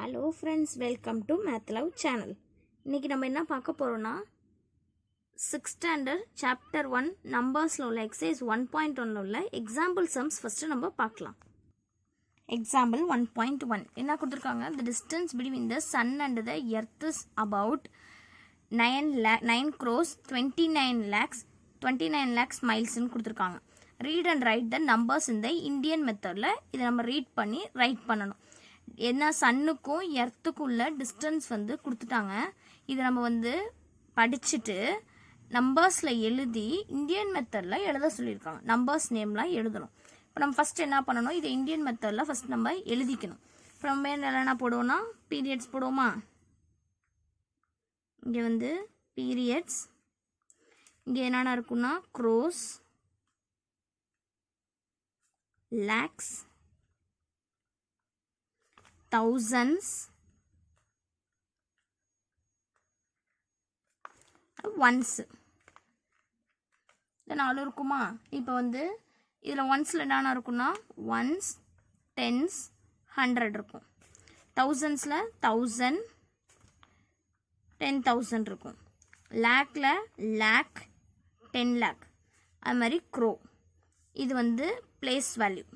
Hello friends, welcome to math love channel. இன்றைக்கி நம்ம என்ன பார்க்க போகிறோன்னா 6th ஸ்டாண்டர்ட் சாப்டர் 1 நம்பர்ஸில் உள்ள எக்ஸசைஸ் 1.1 உள்ள எக்ஸாம்பிள் சம்ஸ் ஃபஸ்ட்டு நம்ம பார்க்கலாம். எக்ஸாம்பிள் 1.1 என்ன கொடுத்துருக்காங்க? The distance between the sun and the earth is about 9 crores 29 lakhs மைல்ஸ்ன்னு கொடுத்துருக்காங்க. Read and write the numbers இந்த இந்தியன் மெத்தடில் இதை நம்ம ரீட் பண்ணி ரைட் பண்ணணும். என்ன சன்னுக்கும் எர்த்துக்குள்ள டிஸ்டன்ஸ் வந்து கொடுத்துட்டாங்க. இதை நம்ம வந்து படிச்சுட்டு நம்பர்ஸில் எழுதி இந்தியன் மெத்தடில் எழுத சொல்லியிருக்காங்க. நம்பர்ஸ் நேம்லாம் எழுதணும். இப்போ நம்ம ஃபஸ்ட் என்ன பண்ணணும்? இதை இந்தியன் மெத்தடில் ஃபஸ்ட் நம்ம எழுதிக்கணும். இப்போ நம்ம என்ன போடுவோம்னா பீரியட்ஸ் போடுவோமா? இங்கே வந்து பீரியட்ஸ், இங்கே என்னென்ன இருக்குன்னா க்ரோஸ், லேக்ஸ், thousands, ones. இது 4 இருக்குமா? இப்போ வந்து இதில் ஒன்ஸில் என்னென்ன இருக்குன்னா ஒன்ஸ், டென்ஸ், 100 இருக்கும். தௌசண்ட்ஸில் 1000, 10,000 இருக்கும். லேக்கில் லேக், 10 lakh. அது மாதிரி க்ரோ, இது வந்து பிளேஸ் வேல்யூ.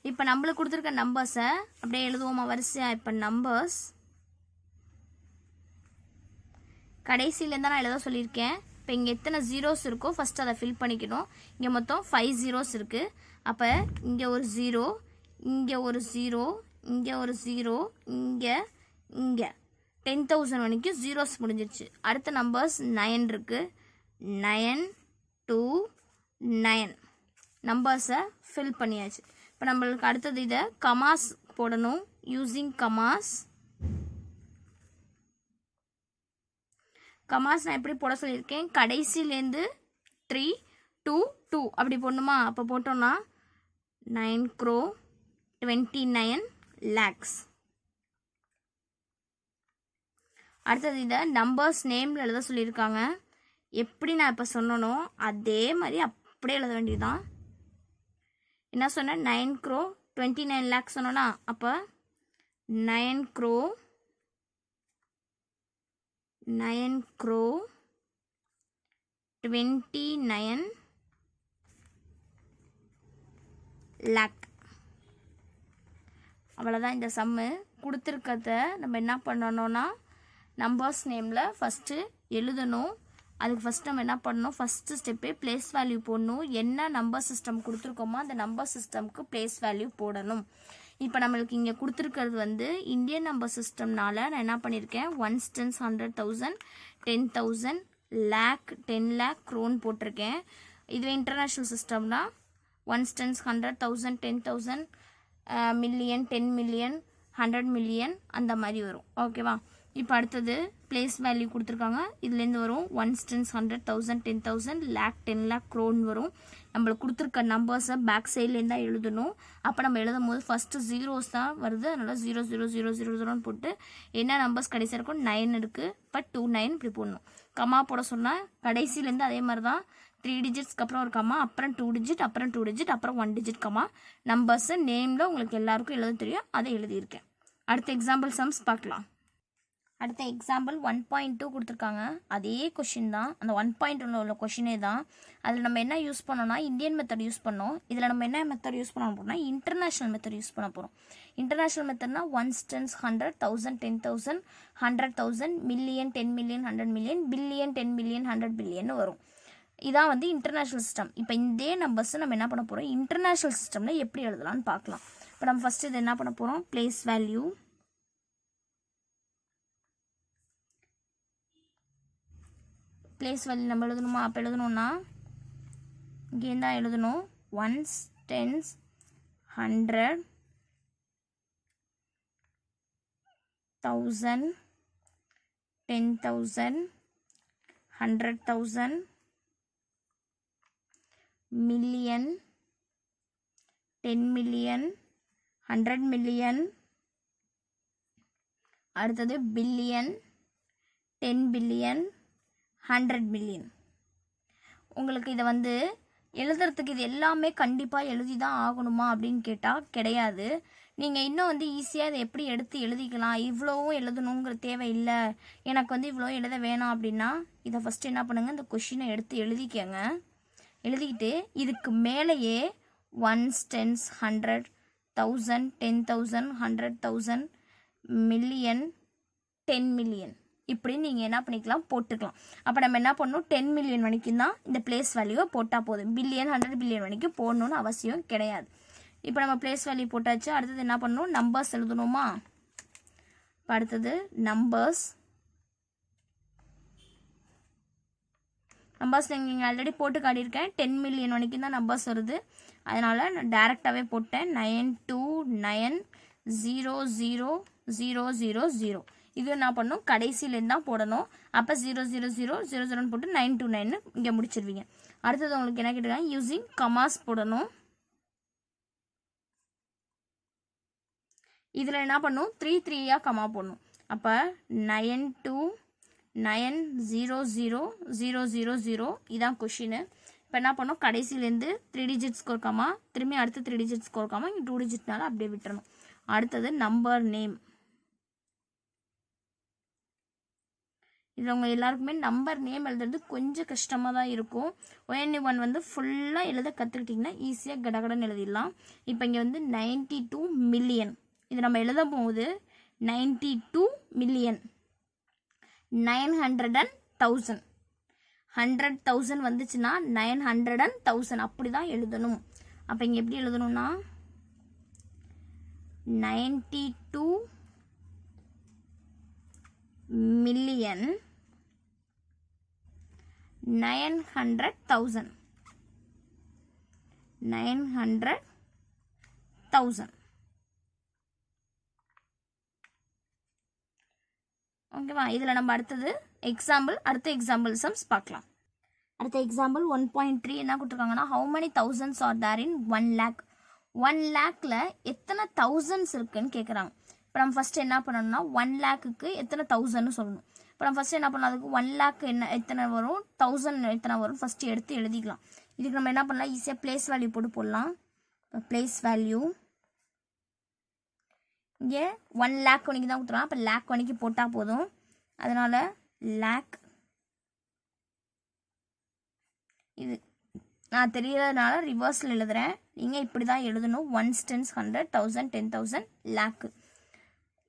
இப்போ நம்மளுக்கு கொடுத்துருக்க நம்பர்ஸை அப்படியே எழுதுவோமா வரிசையாக? இப்போ நம்பர்ஸ் கடைசியிலேருந்து நான் எழுத சொல்லியிருக்கேன். இப்போ இங்கே எத்தனை ஜீரோஸ் இருக்கோ ஃபஸ்ட்டு அதை ஃபில் பண்ணிக்கணும். இங்கே மொத்தம் 5 zeros இருக்குது. அப்போ இங்கே ஒரு 0, இங்கே ஒரு 0, இங்கே ஒரு 0, இங்கே 10,000 வரைக்கும் ஜீரோஸ் முடிஞ்சிருச்சு. அடுத்த நம்பர்ஸ் 9 இருக்குது. 9 2 9 நம்பர்ஸை ஃபில் பண்ணியாச்சு. இப்போ நம்மளுக்கு அடுத்தது இதை கமாஸ் போடணும். யூஸிங் கமாஸ் நான் எப்படி போட சொல்லியிருக்கேன்? கடைசியிலேருந்து 3 2 2 அப்படி போடணுமா? அப்போ போட்டோம்னா 9 crore 29 lakhs. அடுத்தது இதை நம்பர்ஸ் நேமில் எழுத சொல்லியிருக்காங்க. எப்படி நான் இப்போ சொன்னனோ அதே மாதிரி அப்படியே எழுத வேண்டியதுதான். என்ன சொன்னேன்? 9 crore 29 lakhs சொன்னோன்னா அப்போ 9 crore 29 lakh. அவ்வளோதான் இந்த சம்மு. கொடுத்துருக்கிறத நம்ம என்ன பண்ணணும்னா நம்பர்ஸ் நேமில் ஃபஸ்ட்டு எழுதணும். அதுக்கு ஃபஸ்ட் நம்ம என்ன பண்ணணும்? ஃபஸ்ட்டு ஸ்டெப்பே பிளேஸ் வேல்யூ போடணும். என்ன நம்பர் சிஸ்டம் கொடுத்துருக்கோமோ அந்த நம்பர் சிஸ்டம்க்கு பிளேஸ் வேல்யூ போடணும். இப்போ நம்மளுக்கு இங்கே கொடுத்துருக்கிறது வந்து இந்தியன் நம்பர் சிஸ்டம்னால நான் என்ன பண்ணியிருக்கேன்? 1s, 10s, 100,000, 10,000, lakh, 10 lakh, crore போட்டிருக்கேன். இதுவே international சிஸ்டம்னா 1s, 10s, 100,000, 10,000, million, 10 million, 100 million அந்த மாதிரி வரும். ஓகேவா? இப்போ அடுத்தது பிளேஸ் வேல்யூ கொடுத்துருக்காங்க. இதுலேருந்து வரும் 1s, 10s, 100,000, 10,000, lakh, 10 lakh, crore வரும். நம்மளுக்கு கொடுத்துருக்க நம்பர்ஸை பேக் சைட்லேருந்து தான் எழுதணும். அப்போ நம்ம எழுதும் போது ஃபஸ்ட்டு ஜீரோஸ் தான் வருது. அதனால் 0 0 0 0 0ன்னு போட்டு என்ன நம்பர்ஸ் கடைசியாக இருக்கும்? 9 இருக்குது. இப்போ 29 இப்படி போடணும். கமா போட சொன்னால் கடைசியிலேருந்து அதே மாதிரி தான் 3 digitsக்கு அப்புறம் ஒரு கமா, அப்புறம் 2 digit, அப்புறம் 2 digit, அப்புறம் 1 digit கமா. நம்பர்ஸு நேமில் உங்களுக்கு எல்லாருக்கும் எழுத தெரியும், அதை எழுதியிருக்கேன். அடுத்த எக்ஸாம்பிள் சம்ஸ் பார்க்கலாம். அடுத்த எக்ஸாம்பிள் 1.2 கொடுத்துருக்காங்க. அதே கொஷின் தான், அந்த 1.1 உள்ள கொஷினே தான். அதில் நம்ம என்ன யூஸ் பண்ணோம்னா இந்தியன் மெத்தட் யூஸ் பண்ணோம். இதில் நம்ம என்ன மெத்தட் யூஸ் பண்ண போகிறோம்னா இன்டர்நேஷ்னல் மெத்தட் யூஸ் பண்ண போகிறோம். இன்டர்நேஷ்னல் மெத்தட்னா 1s, 10s, 100, 1000, 10,000, 100,000, million, 10 million, 100 million, billion, 10 million, 100 billion வரும். இதான் வந்து இன்டர்நேஷ்னல் சிஸ்டம். இப்போ இதே நம்பர்ஸ் நம்ம என்ன பண்ண போகிறோம்? இன்டர்நேஷ்னல் சிஸ்டமில் எப்படி எழுதலாம்னு பார்க்கலாம். இப்போ நம்ம ஃபஸ்ட்டு இது என்ன பண்ண போகிறோம்? பிளேஸ் வேல்யூ நம்ம எழுதணுமா? அப்போ எழுதணும்னா இங்கே தான் எழுதணும். 1s, 10s, 100, 1000, 10,000, 100,000, million, 10 million, 100 million, அடுத்தது billion, 10 billion, 100 million. உங்களுக்கு இதை வந்து எழுதுறதுக்கு இது எல்லாமே கண்டிப்பாக எழுதி தான் ஆகணுமா அப்படின்னு கேட்டால் கிடையாது. நீங்கள் இன்னும் வந்து ஈஸியாக இதை எப்படி எடுத்து எழுதிக்கலாம், இவ்வளோவும் எழுதணுங்கிற தேவை இல்லை, எனக்கு வந்து இவ்வளோ எழுத வேணாம் அப்படின்னா இதை ஃபஸ்ட்டு என்ன பண்ணுங்கள், இந்த கொஷினை எடுத்து எழுதிக்கங்க. எழுதிக்கிட்டு இதுக்கு மேலேயே 1s 10s 100 1000 10,000 100,000 மில்லியன் 10 மில்லியன் இப்படி நீங்கள் என்ன பண்ணிக்கலாம் போட்டுக்கலாம். அப்போ நம்ம என்ன பண்ணணும், 10 மில்லியன் வரைக்கும் தான் இந்த பிளேஸ் வேல்யூவை போட்டால் போதும். பில்லியன் 100 பில்லியன் வரைக்கும் போடணும்னு அவசியம் கிடையாது. இப்போ நம்ம பிளேஸ் வேல்யூ போட்டாச்சு. அடுத்தது என்ன பண்ணணும், நம்பர்ஸ் எழுதணுமா. இப்போ அடுத்தது நம்பர்ஸ் நீங்கள் ஆல்ரெடி போட்டு காட்டியிருக்கேன். 10 மில்லியன் வரைக்கும் தான் நம்பர்ஸ் வருது, அதனால் நான் டேரெக்டாகவே போட்டேன். 9290000. இது என்ன பண்ணணும், கடைசியிலேருந்து தான் போடணும். அப்போ 00000 போட்டு 929 இங்கே முடிச்சிருவீங்க. அடுத்தது உங்களுக்கு என்ன கேட்டிருக்காங்க, யூஸிங் கமாஸ் போடணும். இதில் என்ன பண்ணணும், 3 கமா போடணும். அப்போ 9290000 இதான் கொஷின். இப்போ என்ன பண்ணணும், கடைசியிலேருந்து 3 டிஜிட்ஸ்க்கு ஒரு கமா, திரும்பி அடுத்து 3 டிஜிட்ஸ்க்கு ஒரு கமா, இங்கே 2 டிஜிட்னால அப்படியே விட்டுறணும். அடுத்தது நம்பர் நேம். இது உங்கள் எல்லாருக்குமே நம்பர் நேம் எழுதுறது கொஞ்சம் கஷ்டமாக தான் இருக்கும். ONE1 வந்து ஃபுல்லாக எழுத கற்றுக்கிட்டிங்கன்னா ஈஸியாக கடகடன்னு எழுதிடலாம். இப்போ இங்கே வந்து 92 மில்லியன், இது நம்ம எழுத போகுது 92 மில்லியன் 900,000. 100,000 வந்துச்சுன்னா 900,000 அப்படி தான் எழுதணும். அப்போ இங்கே எப்படி எழுதணும்னா 92 மில்லியன் 900,000. 900,000. ஓகேவா. இதில் நம்ம அடுத்தது அடுத்த எக்ஸாம்பிள் சம்ஸ் பார்க்கலாம். அடுத்த எக்ஸாம்பிள் 1.3 என்ன கொடுத்துருக்காங்கன்னா, how many thousands are there in 1 lakh. 1 lakhல எத்தனை thousands இருக்குன்னு கேட்குறாங்க. இப்போ நம்ம ஃபஸ்ட்டு என்ன பண்ணணும்னா 1 lakhக்கு எத்தனை தௌசண்ட்னு சொல்லணும். இப்போ நம்ம ஃபஸ்ட்டு என்ன பண்ணலாம், அதுக்கு 1 lakh எத்தனை வரும், 1000 எத்தனை வரும் ஃபஸ்ட்டு எடுத்து எழுதிக்கலாம். இதுக்கு நம்ம என்ன பண்ணலாம், ஈஸியாக பிளேஸ் வேல்யூ போட்டு போடலாம். இப்போ பிளேஸ் வேல்யூ இங்கே 1 lakh வரைக்கும் தான் கொடுத்துருவோம். அப்போ லேக் வரைக்கும் போட்டால் போதும். அதனால் லேக், இது நான் தெரியறதுனால ரிவர்ஸில் எழுதுகிறேன். நீங்கள் இப்படி தான் எழுதணும். 1s 10s 100 1000 10,000 லேக்கு.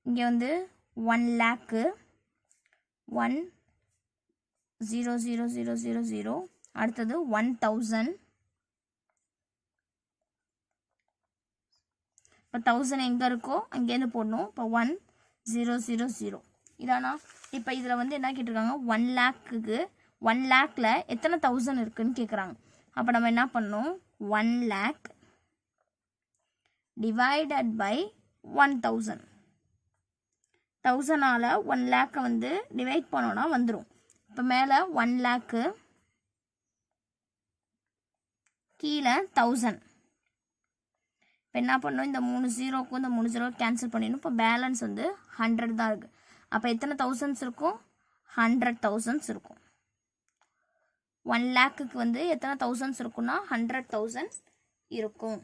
இங்கே வந்து 1 lakh 1,0,0,0,0,0. அடுத்தது 1000. இப்போ 1000 எங்கே இருக்கோ அங்கேருந்து போடணும். இப்போ 1,0,0,0 இதானா. இப்போ இதில் வந்து என்ன கேட்டிருக்காங்க, 1 lakhக்கு 1 lakhல எத்தனை 1000 இருக்குன்னு கேட்குறாங்க. அப்போ நம்ம என்ன பண்ணணும், 1 lakh டிவைடட் பை 1000. 1000ஆல் 1 lakh வந்து டிவைட் பண்ணோன்னா வந்துடும். இப்போ மேலே 1 lakh, கீழே 1000. இப்போ என்ன பண்ணணும், இந்த 3 0க்கும் இந்த 3 0 கேன்சல் பண்ணிடணும். இப்போ பேலன்ஸ் வந்து 100 தான் இருக்குது. அப்போ எத்தனை தௌசண்ட்ஸ் இருக்கும், 100,000 இருக்கும். 1 lakhக்கு வந்து எத்தனை தௌசண்ட்ஸ் இருக்குன்னா 100,000 இருக்கும்.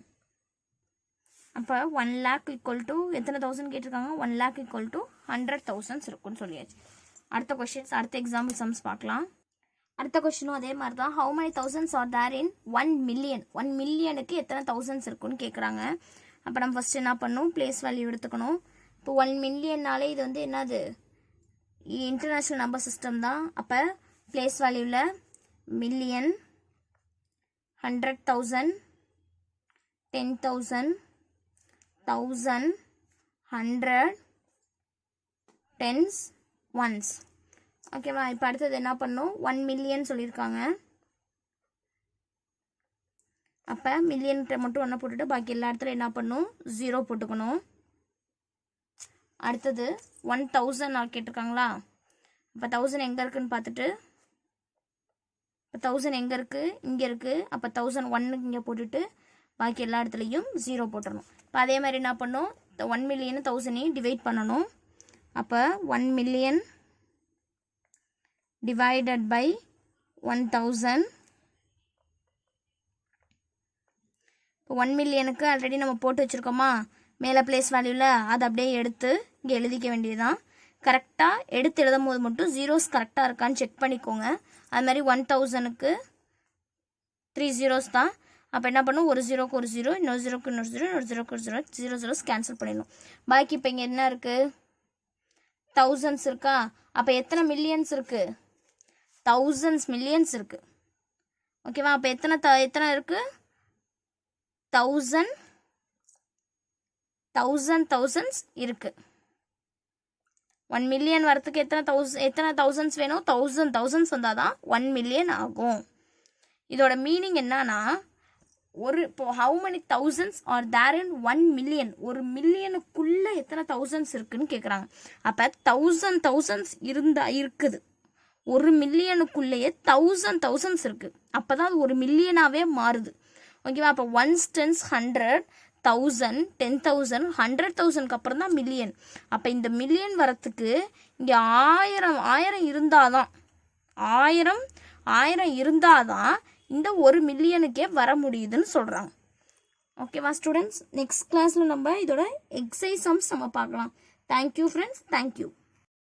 அப்போ 1 lakh ஈக்குவல் டு எத்தனை தௌசண்ட் கேட்டிருக்காங்க, 1 lakh ஈக்குவல் டு 100,000 இருக்குன்னு சொல்லியாச்சு. அடுத்த கொஸ்டின்ஸ், அடுத்த எக்ஸாம்பிள் சம்ஸ் பார்க்கலாம். அடுத்த கொஸ்டினும் அதே மாதிரி தான். How many thousands are there in 1 million. 1 மில்லியனுக்கு எத்தனை தௌசண்ட்ஸ் இருக்குன்னு கேட்குறாங்க. அப்போ நம்ம ஃபஸ்ட்டு என்ன பண்ணணும், பிளேஸ் வேல்யூ எடுத்துக்கணும். இப்போ 1 மில்லியன்னாலே இது வந்து என்னது, இன்டர்நேஷ்னல் நம்பர் சிஸ்டம் தான். அப்போ பிளேஸ் வேல்யூவில் மில்லியன், 100,000 10,000 1000 100 10s 1s. ஓகேவா. இப்போ அடுத்தது என்ன பண்ணணும், 1 மில்லியன் சொல்லியிருக்காங்க. அப்போ மில்லியன் மட்டும் ஒன்று போட்டுட்டு பாக்கி எல்லா இடத்துல என்ன பண்ணணும், 0 போட்டுக்கணும். அடுத்தது 1000 கேட்டிருக்காங்களா. அப்போ 1000 எங்கே இருக்குன்னு பார்த்துட்டு, இப்போ 1000 எங்கே இருக்குது, இங்கே இருக்குது. அப்போ 1001 இங்கே போட்டுட்டு பாக்கி எல்லா இடத்துலையும் 0 போட்டுடணும். இப்போ அதே மாதிரி என்ன பண்ணணும், 1 மில்லியன் 1000 டிவைட் பண்ணணும். அப்போ 1 மில்லியன் divided by 1000 இப்போ 1 மில்லியனுக்கு ஆல்ரெடி நம்ம போட்டு வச்சுருக்கோமா மேலே பிளேஸ் வேல்யூவில், அதை அப்படியே எடுத்து இங்கே எழுதிக்க வேண்டியதுதான். கரெக்டாக எடுத்து எழுதும் போது மட்டும் ஜீரோஸ் கரெக்டாக இருக்கான்னு செக் பண்ணிக்கோங்க. அது மாதிரி 1000க்கு 3 zeros தான். அப்போ என்ன பண்ணும், ஒரு ஜீரோக்கு ஒரு ஜீரோ, இன்னொரு ஜீரோக்கு இன்னொரு ஜீரோ, இன்னொரு ஜீரோக்கு ஒரு ஜீரோ, ஜீரோஸ் கேன்சல் பண்ணிடணும். பாக்கி இப்போ இங்கே என்ன இருக்குது, thousands இருக்கா? அப்போ எத்தனை மில்லியன்ஸ் இருக்குது, thousands மில்லியன்ஸ் இருக்குது. ஓகேவா? அப்போ எத்தனை இருக்குது, thousands இருக்குது. 1 மில்லியன் வரத்துக்கு எத்தனை thousands வேணும், thousands வந்தால் தான் 1 மில்லியன் ஆகும். இதோட மீனிங் என்னன்னா, இப்போ how many thousands are there in 1 million, ஒரு மில்லியனுக்குள்ள எத்தனை thousands இருக்குன்னு கேட்குறாங்க. அப்போ thousands இருக்குது, ஒரு மில்லியனுக்குள்ளேயே thousands இருக்குது. அப்போ தான் அது ஒரு மில்லியனாகவே மாறுது. ஓகேவா? அப்போ 1 tens 100, 1000, 10,000, 100,000க்கு அப்புறம் தான் மில்லியன். அப்போ இந்த மில்லியன் வரத்துக்கு இங்கே 1000 இருந்தாதான், 1000 இருந்தாதான் இந்த ஒரு மில்லியனுக்கே வர முடியுதுன்னு சொல்கிறாங்க. ஓகேவா ஸ்டூடெண்ட்ஸ்? நெக்ஸ்ட் கிளாஸில் நம்ம இதோட எக்ஸசைஸ் சம்ஸ் நம்ம பார்க்கலாம். Thank you friends, thank you.